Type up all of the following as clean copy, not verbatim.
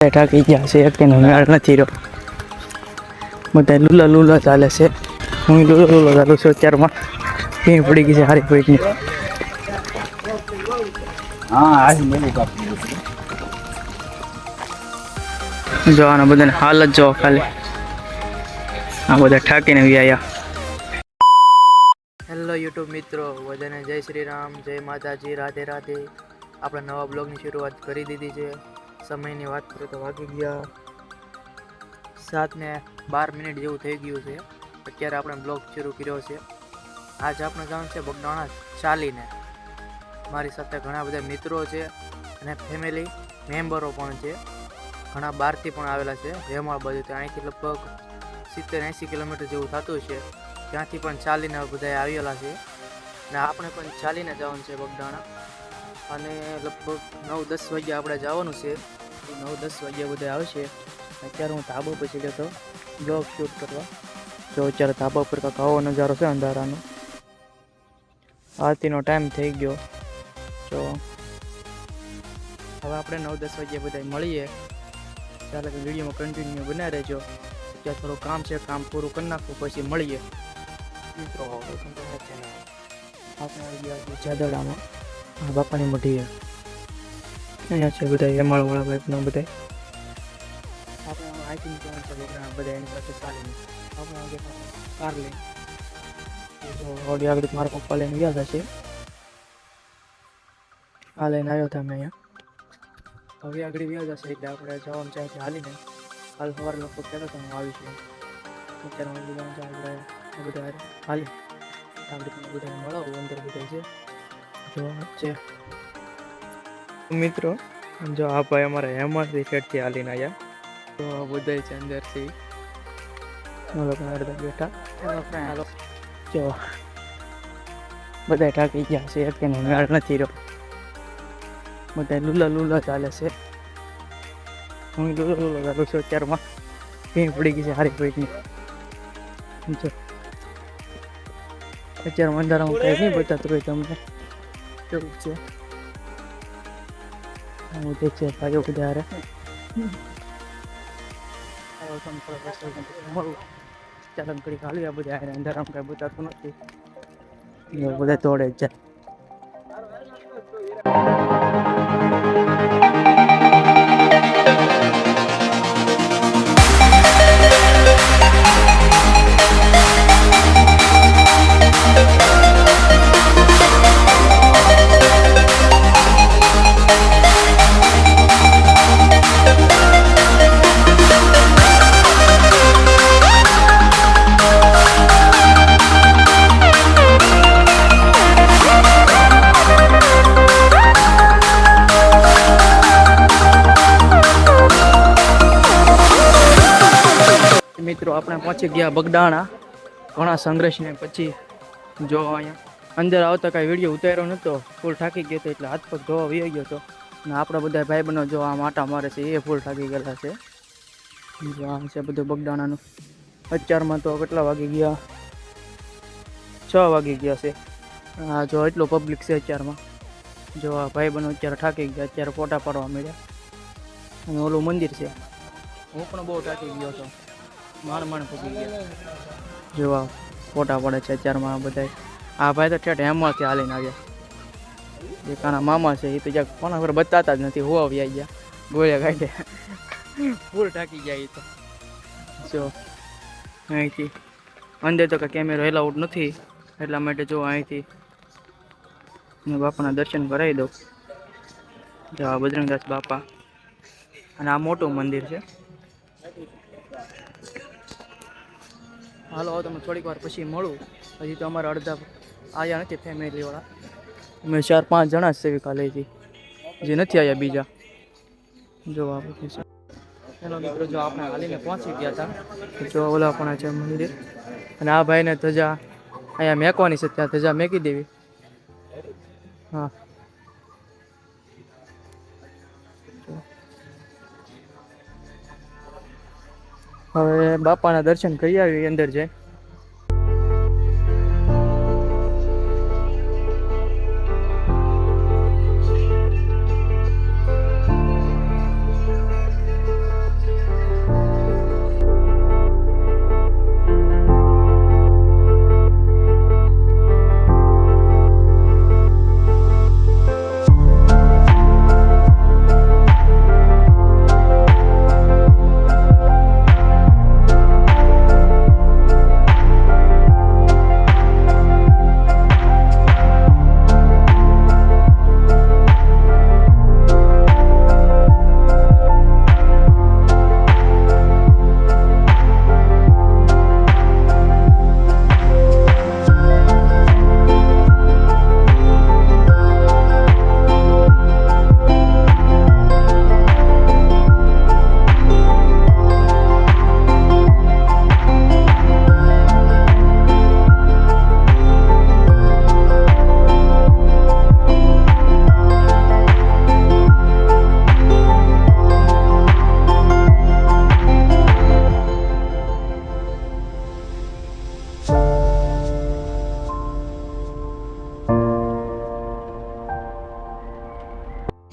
ઠાકી ગયા છે કે મેળ નથી રહ્યો. બધા લૂલા ચાલે છે. હું લૂલો ચાલુ છું અત્યારમાં. ભીણ પડી ગઈ છે હારી પેટની. જો આના બધાને હાલત જો ખાલી. આ બધા ઠાકીને વ્યાયા. હેલો યુટ્યુબ મિત્રો, બધાને જય શ્રી રામ, જય માતાજી, રાધે રાધે. આપણે નવા બ્લોગની શરૂઆત કરી દીધી છે. સમયની વાત કરીએ તો વાગી ગયા 7:12 જેવું થઈ ગયું છે. અત્યારે આપણે બ્લોગ શરૂ કર્યો છે. આજ આપણે જવાનું છે બગદાણા ચાલીને. મારી સાથે ઘણા બધા મિત્રો છે અને ફેમિલી મેમ્બરો પણ છે. ઘણા બહારથી પણ આવેલા છે. રેમાળ બાજુ અહીંથી લગભગ 70-80 કિલોમીટર જેવું થતું છે. ત્યાંથી પણ ચાલીને બધા આવેલા છે અને આપણે પણ ચાલીને જવાનું છે બગદાણા. અને લગભગ 9-10 વાગ્યા આપણે જવાનું છે. 9-10 વાગ્યા બધા આવશે. અત્યારે હું ધાબા પર ચડ્યો હતો બ્લોગ શૂટ કરવા. જો અત્યારે ધાબા પર કાંઈક આવો નજારો છે અંધારાનો. આરતીનો ટાઈમ થઈ ગયો. તો હવે આપણે 9-10 વાગ્યા બધા મળીએ. ત્યારે વિડીયોમાં કન્ટિન્યુ બનાવી રહેજો. ત્યાં થોડું કામ છે, કામ પૂરું કરી નાખવું પછી મળીએ મિત્રો. આપણે આવી ગયા જાદડામાં બાપાની મઢીએ. અહીંયા છે બધા હેમાળવાળા ભાઈનો બધા. આપણે આઈથી જવાનું છે બધા એની સાથે ચાલીને. આપણે આજે કાર લઈ ઓડી આગળ મારા પપ્પા લઈને ગયા હતા. આ લઈને આવ્યો હતા મેં અહીંયા. હવે આગળ વ્યા જશે એટલે આપણે જવાનું છે હાલીને. કાલ સવારે લોકો કહેતા હતા હું આવીશું. અત્યારે જવાનું છે આપણે બધા હાલી આગળ બધા મળાવું અંદર બધા છે જોવા છે મિત્રો. જો આ ભાઈ અમારા હેમળથી શેઠથી હાલીને આવ્યા. તો બધા છે અંદરથી અડધા બેઠા. જો બધા ઠાકી ગયા છે કે મેળ નથી રહ્યો. બધા લૂલા ચાલે છે. હું લૂલો ચાલુ છું અત્યારમાં. ભીણ પડી ગઈ છે હારી પેટની. જો અત્યારે અંધારામાં કંઈ નહીં બતાતું હોય તમને કેવું છે. હું તે છે ભાઈઓ બધા હારે મળું. ચાલન કરી ખાલી આ બધા હારે અંધારામાં કાંઈ બતાતું નથી. બધા તોડે જ જાય. મિત્રો આપણે પહોંચી ગયા બગદાણા ઘણા સંઘર્ષને પછી. જો અહીંયા અંદર આવતા કાંઈ વિડીયો ઉતાર્યો નહોતો, ફૂલ થાકી ગયો હતો એટલે હાથ પગ ધોવા વી ગયો હતો. અને આપણા બધા ભાઈબંધો જો આ માટા મારે છે એ ફૂલ થાકી ગયેલા છે. જો આમ છે બધું બગદાણાનું. અત્યારમાં તો કેટલા વાગી ગયા? 6 વાગી ગયા છે. હા જો એટલો પબ્લિક છે અત્યારમાં. જો આ ભાઈબંધો અત્યારે થાકી ગયા, અત્યારે ફોટા પાડવા મળ્યા. અને ઓલું મંદિર છે. હું પણ બહુ થાકી ગયો હતો, માણ પૂગી ગયા. જોવા ફોટા પડે છે અત્યારમાં બધા. આ ભાઈ તો ઠેઠ હેમળથી હાલીને આવ્યા. એક આના મામા છે એ તો જ્યાં કોના પર બતાતા જ નથી. હોવા આવી ગયા ગોળ્યા કાઢે ફૂલ ટાંકી ગયા. એ તો જો અહીંથી અંદર તો કાંઈ કેમેરો એલાઉડ નથી એટલા માટે જો અહીંથી બાપાના દર્શન કરાવી દઉં. જો આ બજરંગદાસ બાપા અને આ મોટું મંદિર છે. હાલો તમે થોડીક વાર પછી મળું. હજી તો અમારા અડધા આવ્યા નથી ફેમિલીવાળા. અમે 4-5 જણા જ સેવી કાલેથી જે નથી આવ્યા બીજા. જો આ બધું છે. ચાલો મિત્રો, જો આપણે હાલીને પહોંચી ગયા હતા. જો ઓલા પણ છે મંદિર. અને આ ભાઈને ધજા અહીંયા મેકવાની છે, ત્યાં ધજા મેકી દેવી. હા હવે બાપાના દર્શન કરી આવી અંદર જઈ.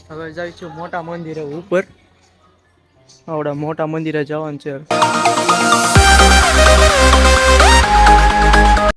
હવે જઈશું મોટા મંદિરે ઉપર. આવડા મોટા મંદિરે જવાનું છે.